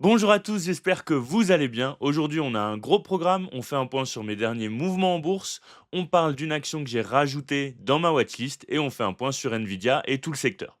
Bonjour à tous, j'espère que vous allez bien. Aujourd'hui, on a un gros programme. On fait un point sur mes derniers mouvements en bourse. On parle d'une action que j'ai rajoutée dans ma watchlist et on fait un point sur Nvidia et tout le secteur.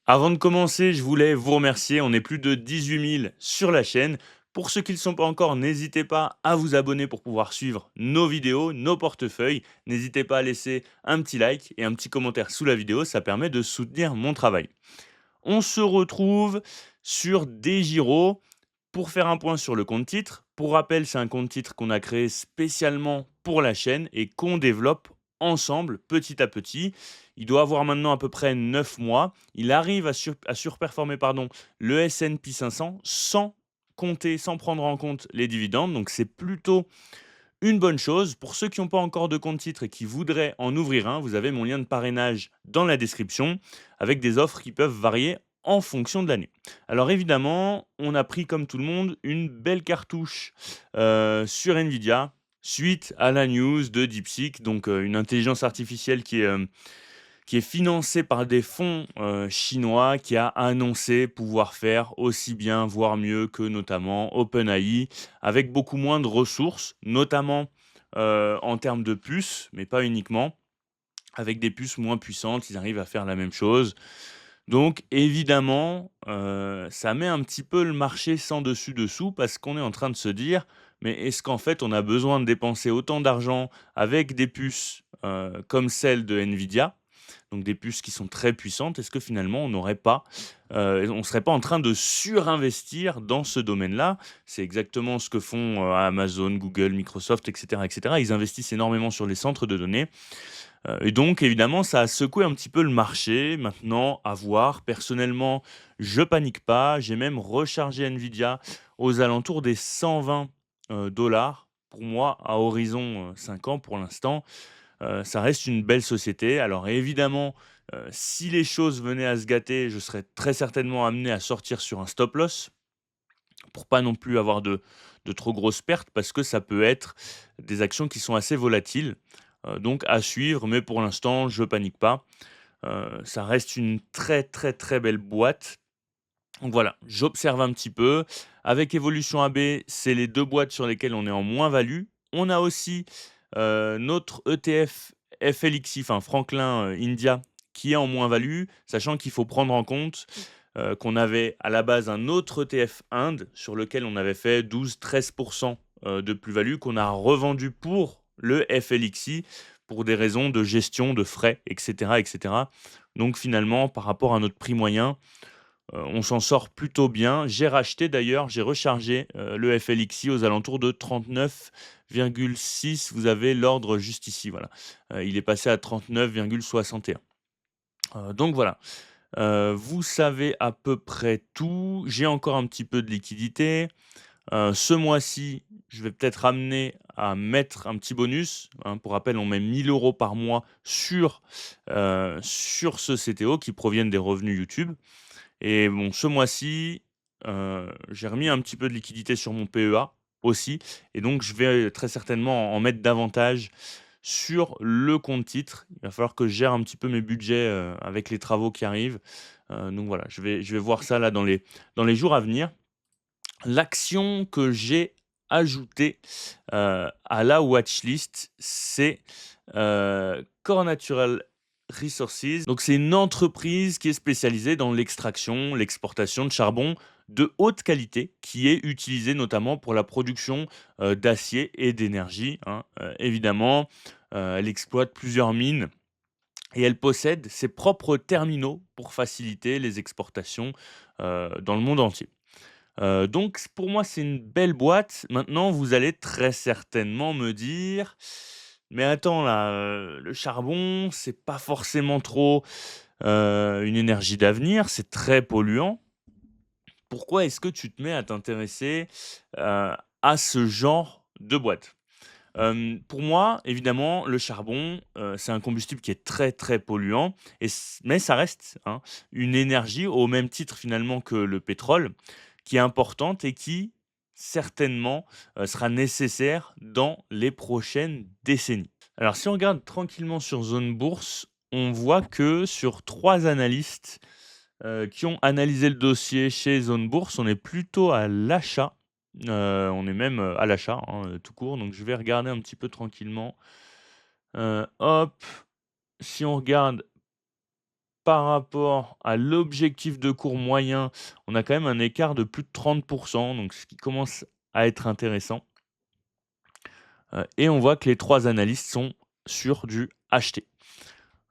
Avant de commencer, je voulais vous remercier. On est plus de 18 000 sur la chaîne. Pour ceux qui ne le sont pas encore, n'hésitez pas à vous abonner pour pouvoir suivre nos vidéos, nos portefeuilles. N'hésitez pas à laisser un petit like et un petit commentaire sous la vidéo. Ça permet de soutenir mon travail. On se retrouve sur DEGIRO pour faire un point sur le compte titre. Pour rappel, c'est un compte titre qu'on a créé spécialement pour la chaîne et qu'on développe ensemble petit à petit. Il doit avoir maintenant à peu près 9 mois. Il arrive à surperformer le S&P 500 sans compter, sans prendre en compte les dividendes. Donc c'est plutôt une bonne chose. Pour ceux qui n'ont pas encore de compte titre et qui voudraient en ouvrir un, vous avez mon lien de parrainage dans la description avec des offres qui peuvent varier en fonction de l'année. Alors évidemment, on a pris comme tout le monde une belle cartouche sur Nvidia suite à la news de DeepSeek, donc une intelligence artificielle qui est financé par des fonds chinois, qui a annoncé pouvoir faire aussi bien, voire mieux que notamment OpenAI, avec beaucoup moins de ressources, notamment en termes de puces, mais pas uniquement. Avec des puces moins puissantes, ils arrivent à faire la même chose. Donc évidemment, ça met un petit peu le marché sans dessus dessous parce qu'on est en train de se dire: «Mais est-ce qu'en fait on a besoin de dépenser autant d'argent avec des puces, comme celle de Nvidia?» Donc des puces qui sont très puissantes. Est-ce que finalement on serait pas en train de surinvestir dans ce domaine-là? C'est exactement ce que font, Amazon, Google, Microsoft et cetera et cetera. Ils investissent énormément sur les centres de données. Et donc évidemment, ça a secoué un petit peu le marché. Maintenant, à voir. Personnellement, je panique pas. J'ai même rechargé Nvidia aux alentours des 120 dollars. Pour moi, à horizon 5 ans pour l'instant, ça reste une belle société. Alors évidemment, si les choses venaient à se gâter, je serais très certainement amené à sortir sur un stop loss pour pas non plus avoir de trop grosses pertes parce que ça peut être des actions qui sont assez volatiles. Donc à suivre, mais pour l'instant, je panique pas. Ça reste une très, très, très belle boîte. Donc voilà, j'observe un petit peu. Avec Evolution AB, c'est les 2 boîtes sur lesquelles on est en moins-value. On a aussi, notre ETF FLXI, enfin Franklin, India, qui est en moins-value, sachant qu'il faut prendre en compte, qu'on avait à la base un autre ETF Inde sur lequel on avait fait 12-13 de plus-value qu'on a revendu pour le FLXI pour des raisons de gestion de frais et cetera et cetera. Donc finalement, par rapport à notre prix moyen, on s'en sort plutôt bien. J'ai racheté d'ailleurs, j'ai rechargé, le FLXI aux alentours de 39,6. Vous avez l'ordre juste ici, voilà. Il est passé à 39,61. Donc voilà, vous savez à peu près tout. J'ai encore un petit peu de liquidité. Ce mois-ci, je vais peut-être amener à mettre un petit bonus, hein. Pour rappel, on met 1 000 € par mois sur ce CTO qui proviennent des revenus YouTube. Et bon, ce mois-ci, j'ai remis un petit peu de liquidité sur mon PEA aussi et donc je vais très certainement en mettre davantage sur le compte titre. Il va falloir que je gère un petit peu mes budgets, avec les travaux qui arrivent. Donc voilà, je vais voir ça là dans les jours à venir. L'action que j'ai ajoutée, à la watchlist, c'est, Core Natural Resources. Donc c'est une entreprise qui est spécialisée dans l'extraction, l'exportation de charbon de haute qualité, qui est utilisé notamment pour la production, d'acier et d'énergie, hein. Évidemment, elle exploite plusieurs mines et elle possède ses propres terminaux pour faciliter les exportations, dans le monde entier. Donc pour moi, c'est une belle boîte. Maintenant, vous allez très certainement me dire: «Mais attends là, le charbon, c'est pas forcément trop, une énergie d'avenir, c'est très polluant. Pourquoi est-ce que tu te mets à t'intéresser, à ce genre de boîte?» Pour moi, évidemment, le charbon, c'est un combustible qui est très, très polluant mais ça reste, hein, une énergie au même titre finalement que le pétrole, qui est importante et qui certainement, sera nécessaire dans les prochaines décennies. Alors si on regarde tranquillement sur Zone Bourse, on voit que sur 3 analystes, qui ont analysé le dossier chez Zone Bourse, on est plutôt à l'achat. On est même, à l'achat, hein, tout court. Donc je vais regarder un petit peu tranquillement. Hop, si on regarde par rapport à l'objectif de cours moyen, on a quand même un écart de plus de 30, donc ce qui commence à être intéressant. Et on voit que les 3 analystes sont sur du acheter.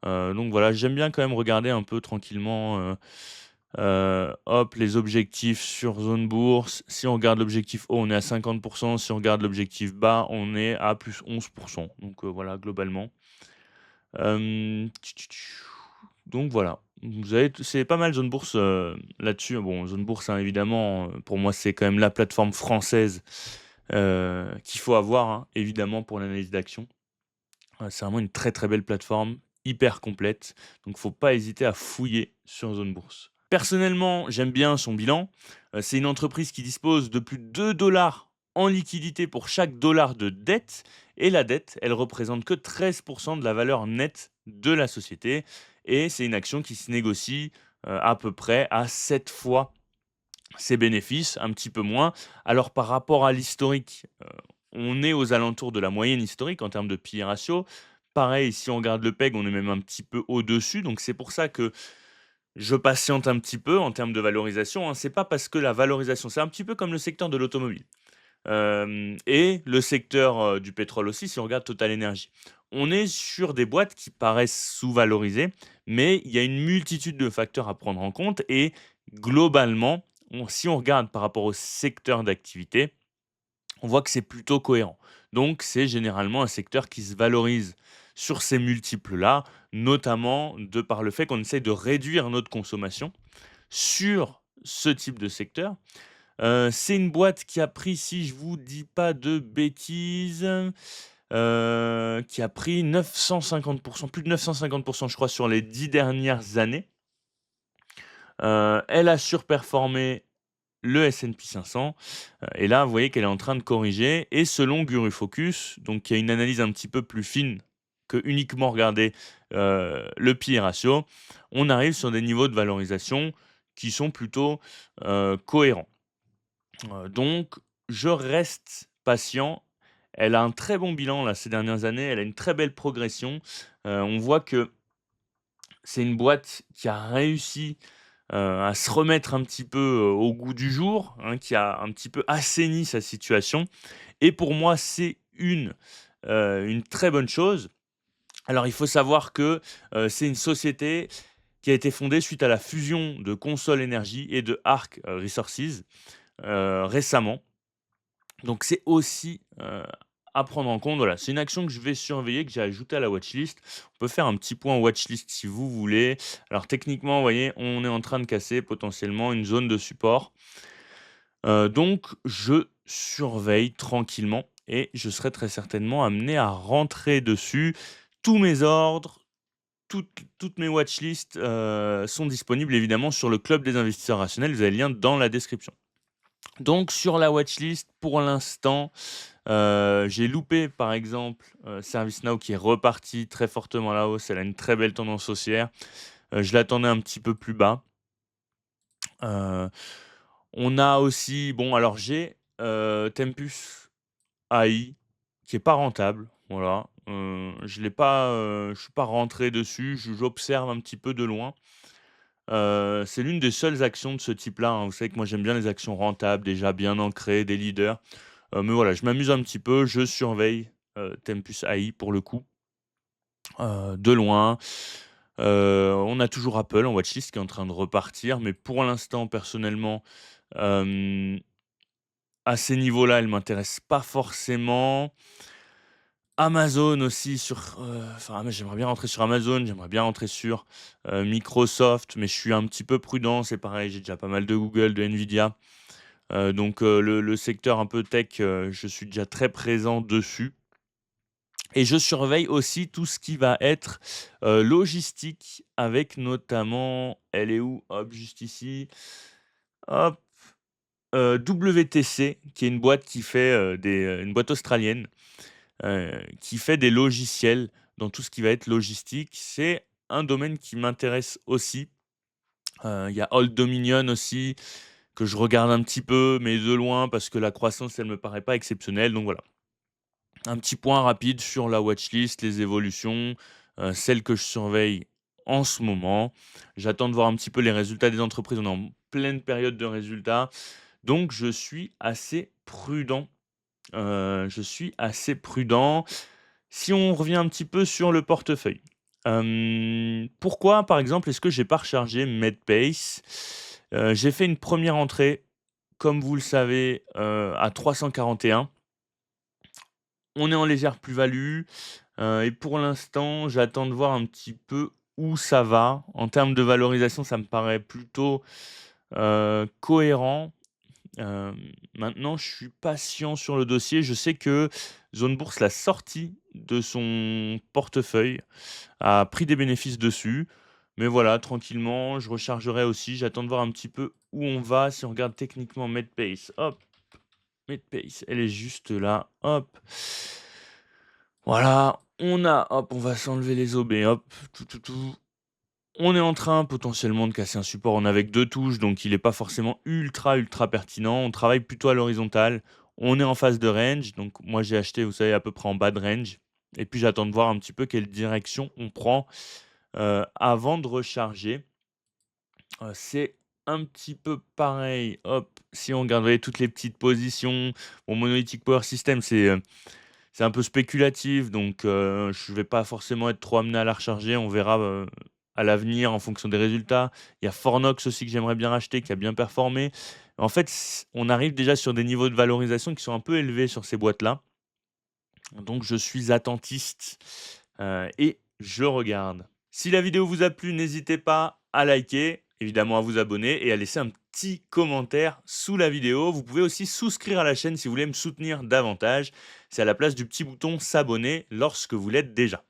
Donc voilà, j'aime bien quand même regarder un peu tranquillement, hop, les objectifs sur zone bourse. Si on regarde l'objectif haut, on est à 50. Si on regarde l'objectif bas, on est à plus 11. Donc voilà, globalement. Tch, tch, tch. Donc voilà, vous avez c'est pas mal zone bourse, là-dessus. Bon, zone bourse, hein, évidemment, pour moi, c'est quand même la plateforme française, qu'il faut avoir, hein, évidemment, pour l'analyse d'action. C'est vraiment une très, très belle plateforme, hyper complète, donc faut pas hésiter à fouiller sur Zone Bourse. Personnellement, j'aime bien son bilan. C'est une entreprise qui dispose de plus de 2 $ en liquidité pour chaque dollar de dette et la dette, elle représente que 13 de la valeur nette de la société et c'est une action qui se négocie, à peu près à 7 fois ses bénéfices, un petit peu moins. Alors par rapport à l'historique, on est aux alentours de la moyenne historique en termes de P/E ratio. Pareil, si on regarde le PEG, on est même un petit peu au-dessus, donc c'est pour ça que je patiente un petit peu en termes de valorisation, hein. C'est pas parce que la valorisation c'est un petit peu comme le secteur de l'automobile, et le secteur, du pétrole aussi, si on regarde Total Energy. On est sur des boîtes qui paraissent sous-valorisées, mais il y a une multitude de facteurs à prendre en compte et globalement, si on regarde par rapport au secteur d'activité, on voit que c'est plutôt cohérent. Donc, c'est généralement un secteur qui se valorise sur ces multiples-là, notamment de par le fait qu'on essaye de réduire notre consommation sur ce type de secteur. C'est une boîte qui a pris, si je vous dis pas de bêtises, qui a pris 950, plus de 950 je crois sur les 10 dernières années. Elle a surperformé le S&P 500, et là, vous voyez qu'elle est en train de corriger et selon Guru Focus, donc il y a une analyse un petit peu plus fine que uniquement regarder, le P/E ratio, on arrive sur des niveaux de valorisation qui sont plutôt, cohérents. Donc je reste patient. Elle a un très bon bilan là ces dernières années, elle a une très belle progression. On voit que c'est une boîte qui a réussi, à se remettre un petit peu, au goût du jour, hein, qui a un petit peu assaini sa situation et pour moi, c'est une très bonne chose. Alors il faut savoir que, c'est une société qui a été fondée suite à la fusion de Consol Energy et de Arc Resources, récemment. Donc c'est aussi, à prendre en compte. Voilà, c'est une action que je vais surveiller, que j'ai ajoutée à la watchlist. On peut faire un petit point watchlist si vous voulez. Alors techniquement, vous voyez, on est en train de casser potentiellement une zone de support. Donc je surveille tranquillement et je serai très certainement amené à rentrer dessus. Tous mes ordres, toutes mes watchlists, sont disponibles évidemment sur le club des investisseurs rationnels. Vous avez le lien dans la description. Donc sur la watchlist, pour l'instant, j'ai loupé par exemple, ServiceNow qui est reparti très fortement à la hausse. Elle a une très belle tendance haussière. Je l'attendais un petit peu plus bas. Heu, on a aussi bon alors j'ai, Tempus AI qui est pas rentable, voilà. Je l'ai pas, je suis pas rentré dessus, j'observe un petit peu de loin. C'est l'une des seules actions de ce type-là, hein. Vous savez que moi j'aime bien les actions rentables, déjà bien ancrées, des leaders. Mais voilà, je m'amuse un petit peu, je surveille, Tempus AI pour le coup, de loin. On a toujours Apple en watchlist qui est en train de repartir, mais pour l'instant personnellement, hem, à ces niveaux-là, elle m'intéresse pas forcément. Amazon aussi enfin, moi j'aimerais bien rentrer sur Amazon, j'aimerais bien rentrer sur, Microsoft, mais je suis un petit peu prudent. C'est pareil, j'ai déjà pas mal de Google, de Nvidia, donc le secteur un peu tech, je suis déjà très présent dessus et je surveille aussi tout ce qui va être, logistique avec notamment elle est où? Hop, juste ici, hop, WTC qui est une boîte qui fait, une boîte australienne. qui fait des logiciels dans tout ce qui va être logistique. C'est un domaine qui m'intéresse aussi. Il y a Old Dominion aussi, que je regarde un petit peu, mais de loin parce que la croissance, elle me paraît pas exceptionnelle, donc voilà. Un petit point rapide sur la watchlist, les évolutions, celles que je surveille en ce moment. J'attends de voir un petit peu les résultats des entreprises. On est en pleine période de résultats, donc je suis assez prudent. Je suis assez prudent. Si on revient un petit peu sur le portefeuille, pourquoi, par exemple, est-ce que j'ai pas rechargé Medpace? J'ai fait une première entrée, comme vous le savez, à 341. On est en légère plus-value, et pour l'instant, j'attends de voir un petit peu où ça va. En termes de valorisation, ça me paraît plutôt, cohérent. Hem, Maintenant, je suis patient sur le dossier. Je sais que Zone Bourse l'a sorti de son portefeuille, a pris des bénéfices dessus. Mais voilà, tranquillement, je rechargerai aussi. J'attends de voir un petit peu où on va. Si on regarde techniquement Medpace, hop, Medpace, elle est juste là, hop. Voilà, hop, on va s'enlever les OB, hop, tout. On est en train potentiellement de casser un support. On est avec 2 touches, donc il est pas forcément ultra pertinent. On travaille plutôt à l'horizontale. On est en phase de range, donc moi j'ai acheté, vous savez, à peu près en bas de range et puis j'attends de voir un petit peu quelle direction on prend, avant de recharger. C'est un petit peu pareil, hop, si on regarde, vous voyez, toutes les petites positions. Bon, Monolithic Power Systems, c'est un peu spéculatif, donc je vais pas forcément être trop amené à la recharger. On verra, à l'avenir en fonction des résultats. Il y a Fornox aussi que j'aimerais bien racheter, qui a bien performé. En fait, on arrive déjà sur des niveaux de valorisation qui sont un peu élevés sur ces boîtes-là. Donc je suis attentiste, et je regarde. Si la vidéo vous a plu, n'hésitez pas à liker, évidemment à vous abonner et à laisser un petit commentaire sous la vidéo. Vous pouvez aussi souscrire à la chaîne si vous voulez me soutenir davantage. C'est à la place du petit bouton s'abonner lorsque vous l'êtes déjà.